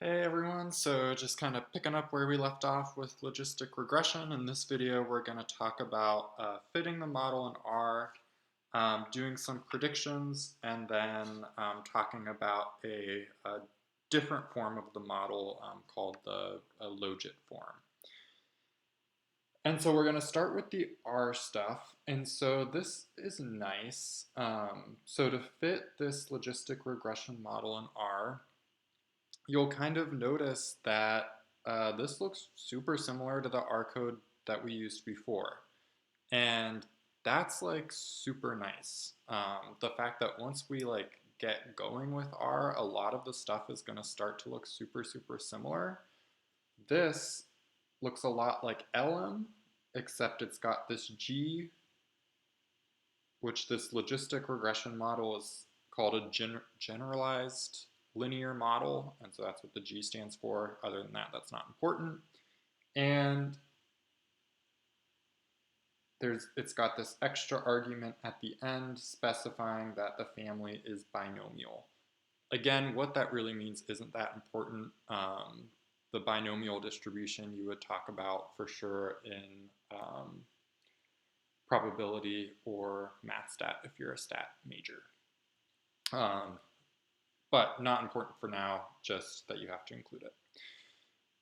Hey everyone, so just kind of picking up where we left off with logistic regression. In this video, we're going to talk about fitting the model in R, doing some predictions, and then talking about a different form of the model called the logit form. And so we're going to start with the R stuff. And so this is nice. So to fit this logistic regression model in R, you'll kind of notice that this looks super similar to the R code that we used before. And that's like super nice. The fact that once we like get going with R, a lot of the stuff is going to start to look super, super similar. This looks a lot like LM, except it's got this G, which this logistic regression model is called a generalized linear model, and so that's what the G stands for. Other than that, that's not important. And it's got this extra argument at the end specifying that the family is binomial. Again, what that really means isn't that important. The binomial distribution you would talk about for sure in probability or math stat if you're a stat major. But not important for now, just that you have to include it.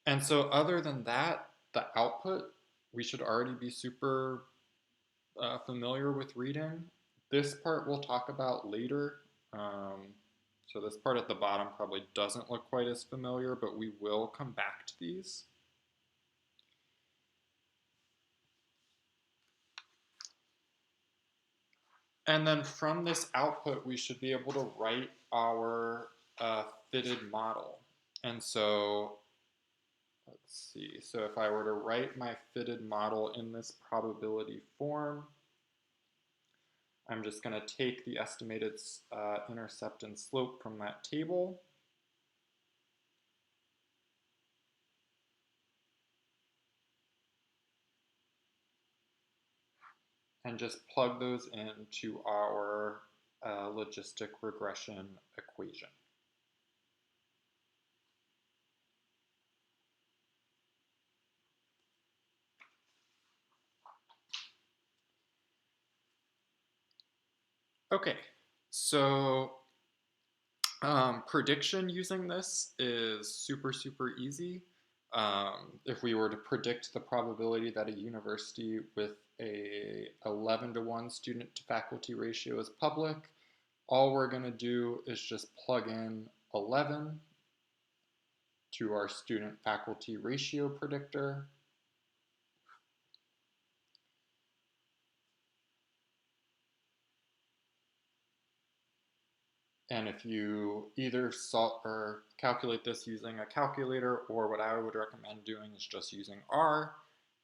And so other than that, the output, we should already be super familiar with reading. This part we'll talk about later. So this part at the bottom probably doesn't look quite as familiar, but we will come back to these. And then from this output, we should be able to write our fitted model. And so let's see. So if I were to write my fitted model in this probability form, I'm just going to take the estimated intercept and slope from that table. And just plug those into our logistic regression equation. Okay, so prediction using this is super, super easy. If we were to predict the probability that a university with a 11-to-1 student to faculty ratio is public, all we're going to do is just plug in 11 to our student faculty ratio predictor. And if you either solve or calculate this using a calculator, or what I would recommend doing is just using R,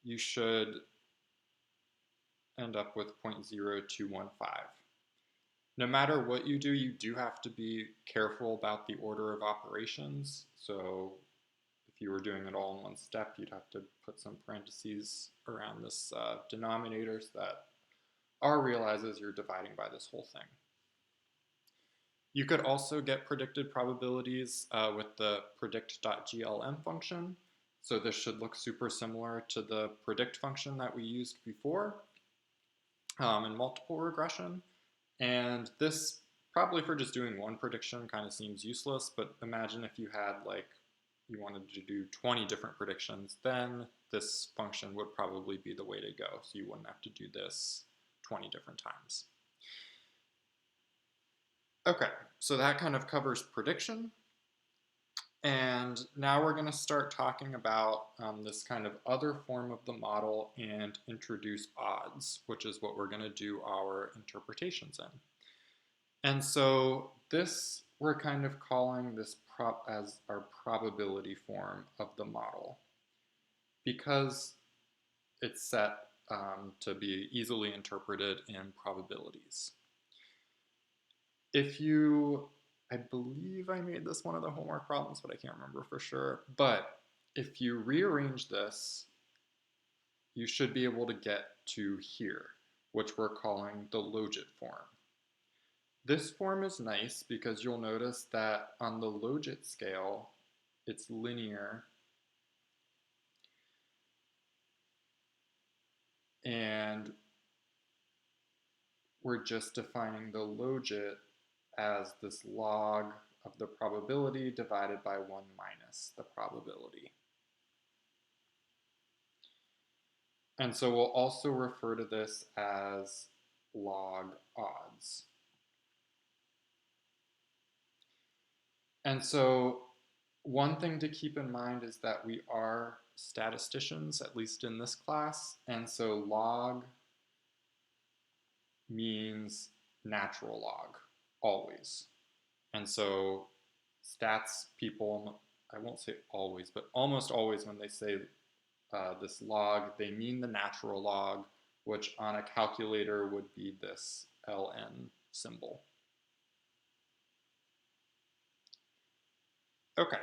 you should end up with 0.0215. No matter what you do have to be careful about the order of operations. So if you were doing it all in one step, you'd have to put some parentheses around this denominator so that R realizes you're dividing by this whole thing. You could also get predicted probabilities with the predict.glm function. So this should look super similar to the predict function that we used before in multiple regression. And this, probably for just doing one prediction, kind of seems useless, but imagine if you had you wanted to do 20 different predictions, then this function would probably be the way to go. So you wouldn't have to do this 20 different times. Okay, so that kind of covers prediction. And now we're going to start talking about this kind of other form of the model and introduce odds, which is what we're going to do our interpretations in. And so this, we're kind of calling this as our probability form of the model, because it's set to be easily interpreted in probabilities. I believe I made this one of the homework problems, but I can't remember for sure. But if you rearrange this, you should be able to get to here, which we're calling the logit form. This form is nice because you'll notice that on the logit scale, it's linear, and we're just defining the logit as this log of the probability divided by 1 minus the probability. And so we'll also refer to this as log odds. And so one thing to keep in mind is that we are statisticians, at least in this class, and so log means natural log, always. And so stats people, I won't say always, but almost always when they say this log, they mean the natural log, which on a calculator would be this ln symbol. Okay.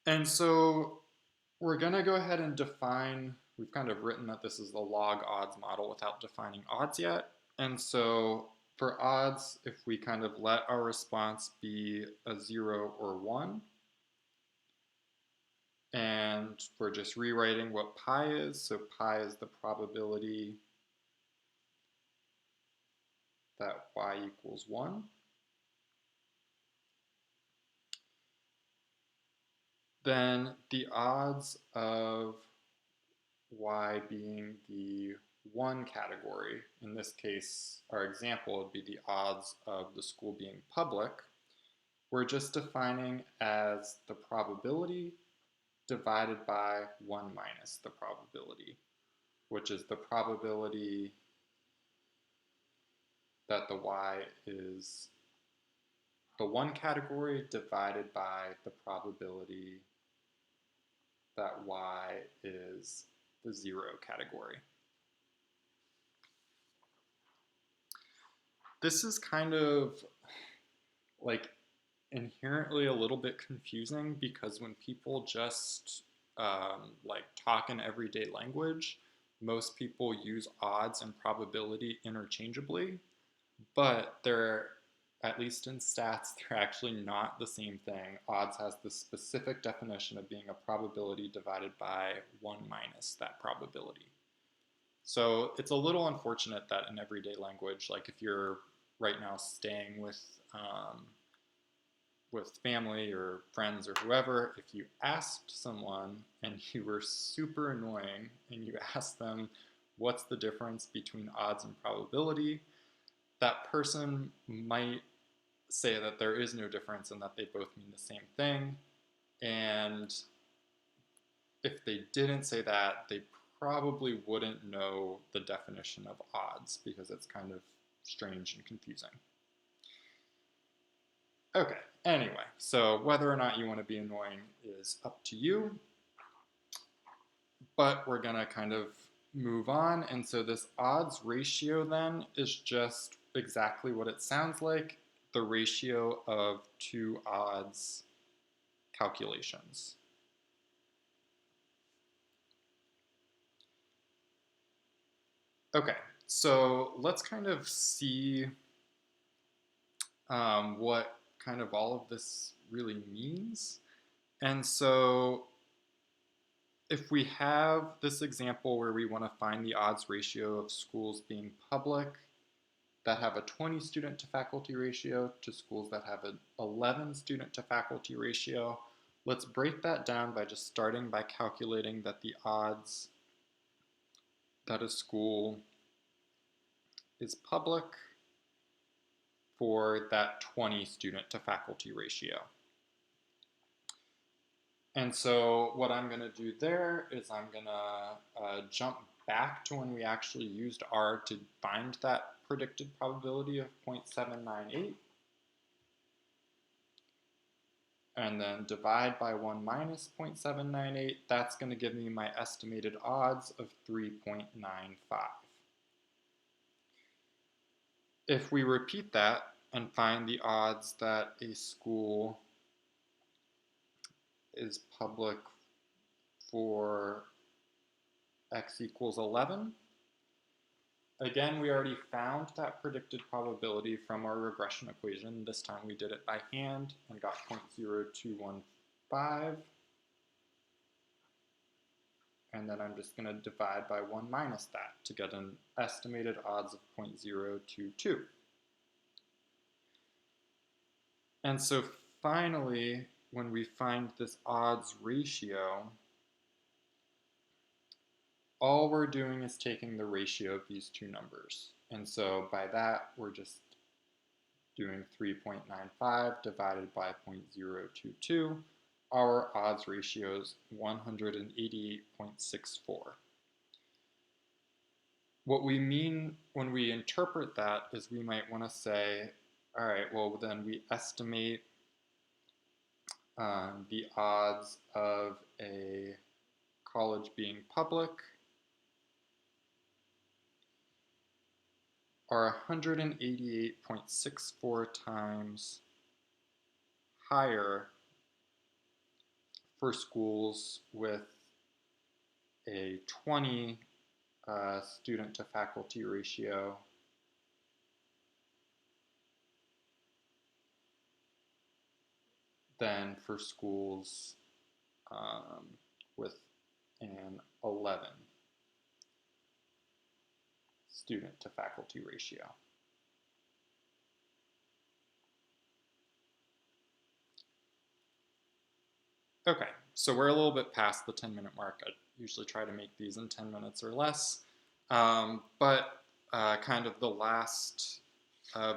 And so we're going to go ahead and define, we've kind of written that this is the log odds model without defining odds yet. And so for odds, if we kind of let our response be a 0 or 1, and we're just rewriting what pi is, so pi is the probability that y equals 1. Then the odds of y being the 1 category, in this case, our example would be the odds of the school being public, we're just defining as the probability divided by 1 minus the probability, which is the probability that the y is the 1 category divided by the probability that y is the 0 category. This is kind of like inherently a little bit confusing because when people just like talk in everyday language, most people use odds and probability interchangeably, but they're, at least in stats, they're actually not the same thing. Odds has the specific definition of being a probability divided by 1 minus that probability. So it's a little unfortunate that in everyday language, like if you're right now staying with family or friends or whoever, if you asked someone and you were super annoying and you asked them what's the difference between odds and probability, that person might say that there is no difference and that they both mean the same thing. And if they didn't say that, they probably wouldn't know the definition of odds because it's kind of strange and confusing. Okay, anyway, so whether or not you want to be annoying is up to you, but we're going to kind of move on. And so this odds ratio then is just exactly what it sounds like, the ratio of two odds calculations. Okay, so let's kind of see what kind of all of this really means. And so if we have this example where we want to find the odds ratio of schools being public that have a 20 student to faculty ratio to schools that have an 11 student to faculty ratio, let's break that down by just starting by calculating that the odds that a school is public for that 20 student to faculty ratio. And so what I'm going to do there is I'm going to jump back to when we actually used R to find that predicted probability of 0.798. And then divide by 1 minus 0.798. That's going to give me my estimated odds of 3.95. If we repeat that and find the odds that a school is public for x equals 11, again, we already found that predicted probability from our regression equation. This time we did it by hand and got 0.0215. And then I'm just going to divide by 1 minus that to get an estimated odds of 0.022. And so finally, when we find this odds ratio, all we're doing is taking the ratio of these two numbers. And so by that, we're just doing 3.95 divided by 0.022. Our odds ratio is 188.64. What we mean when we interpret that is we might want to say, all right, well then we estimate the odds of a college being public are 188.64 times higher for schools with a 20 student to faculty ratio than for schools with an 11 student to faculty ratio. Okay, so we're a little bit past the 10-minute mark. I usually try to make these in 10 minutes or less. But kind of the last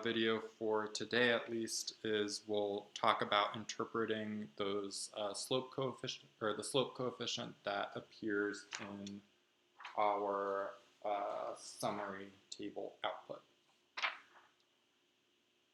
video for today at least is we'll talk about interpreting those slope coefficient, or the slope coefficient that appears in our summary table output.